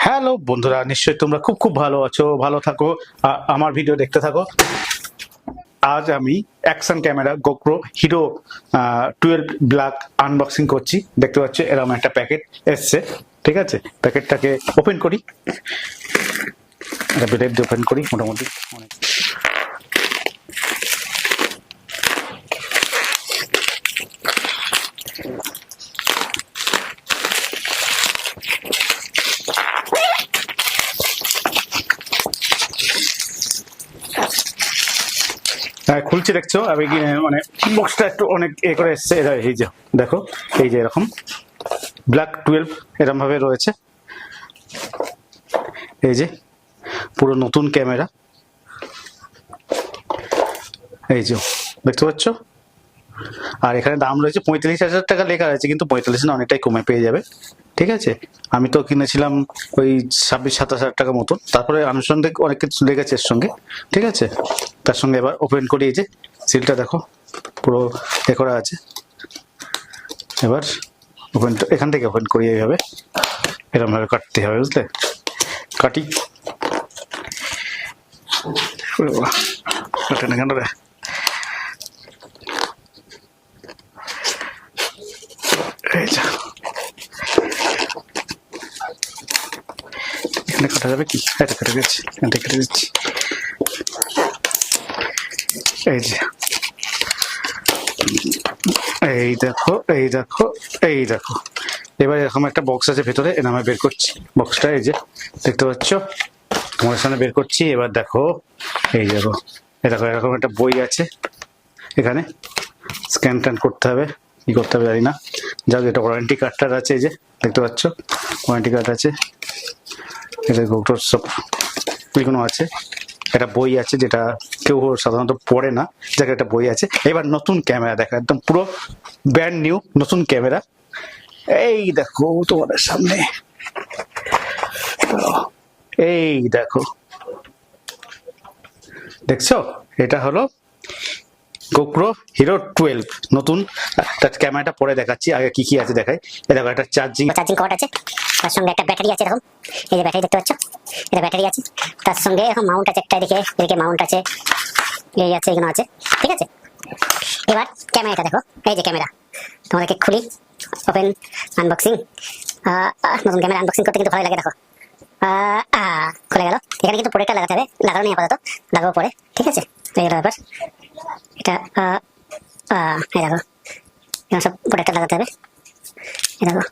Hello বন্ধুরা, নিশ্চয়ই তোমরা খুব খুব ভালো আছো, ভালো থাকো। আমার ভিডিও দেখতে থাকো। আজ আমি action camera GoPro hero 12 black unboxing করছি। দেখতে পাচ্ছ এরকম একটা প্যাকেট এসছে। ঠিক আছে, প্যাকেটটাকে ওপেন করি। এটা বেলেট দিয়ে ওপেন করি। মোটামুটি অনেক খুলছি, দেখছো আমি মানে বক্সটা একটু অনেক করে এসছে। এই যে দেখো, এই যে এরকম ব্ল্যাক 12 এরকম ভাবে রয়েছে। এই যে পুরো নতুন ক্যামেরা, এই যে দেখতে পাচ্ছ। আর এখানে দাম রয়েছে 45,000 টাকা লেখা আছে, কিন্তু 45 না, অনেকটাই কমে পেয়ে যাবে। ঠিক আছে, আমি তো কিনেছিলাম ওই 26-27 হাজার টাকা মতো। তারপরে আনুষঙ্গিক অনেক কিছু লেগেছে এর সঙ্গে। ঠিক আছে, তার সঙ্গে এবার ওপেন করি। এই যে সিলটা দেখো, পুরো এ করা আছে। এবার ওপেন, এখান থেকে ওপেন করি। এইভাবে এরকম ভাবে কাটতে হবে, বুঝলে? কাটি। কাটে না কেন রে? এই যে এখানে কাটা যাবে কি? এটা কেটে গেছি, এটা কেটে দিচ্ছি। এই যে এই দেখো, এই দেখো, এই দেখো। এবার এরকম একটা বক্স আছে ভেতরে, এর নামে বের করছি বক্সটা। এই যে দেখতে পাচ্ছ, তোমার সামনে বের করছি। এবার দেখো, এই দেখো, দেখো এরকম একটা বই আছে। এখানে স্ক্যান ট্যান করতে হবে, কি করতে হবে জানি না। যাক, এটা ওয়ারেন্টি কার্ডটার আছে। এই যে দেখতে পাচ্ছ, ওয়ারেন্টি কার্ড আছে। এটা গোটোর সব এগুলো আছে। একটা বই আছে, যেটা কেউ সাধারণত পড়ে না। যাকে একটা বই আছে। এবার নতুন ক্যামেরা দেখো, একদম পুরো ব্র্যান্ড নিউ নতুন ক্যামেরা। এই দেখো তোমাদের সামনে, এই দেখো, দেখছো? এটা হলো গোপ্রো হিরো 12 নতুন। তার ক্যামেরাটা পরে দেখাচ্ছি, আগে কি কি আছে দেখাই। এই দেখো, একটা চার্জিং কর্ড আছে, তার সঙ্গে একটা ব্যাটারি আছে। এরকম এই যে ব্যাটারি দেখতে পাচ্ছ, এটা ব্যাটারি আছে। তার সঙ্গে এরকম মাউন্ট আছে, একটা এদিকে এদিকে মাউন্ট আছে, এই আছে, এগুলো আছে। ঠিক আছে, এবার ক্যামেরাটা দেখো। এই যে ক্যামেরা, তোমাদেরকে খুলি, ওপেন, আনবক্সিং। নতুন ক্যামেরা আনবক্সিং করতে কিন্তু ভালো লাগে। দেখো, খুলে গেল। এখানে কিন্তু প্রোডাক্টটা লাগাতে হবে, লাগানো নেই আপাতত, লাগাবো পরে। ঠিক আছে, এই গেল ব্যাপার। এটা এই দেখো, এখানে সব প্রোডাক্টটা লাগাতে হবে। এই দেখো,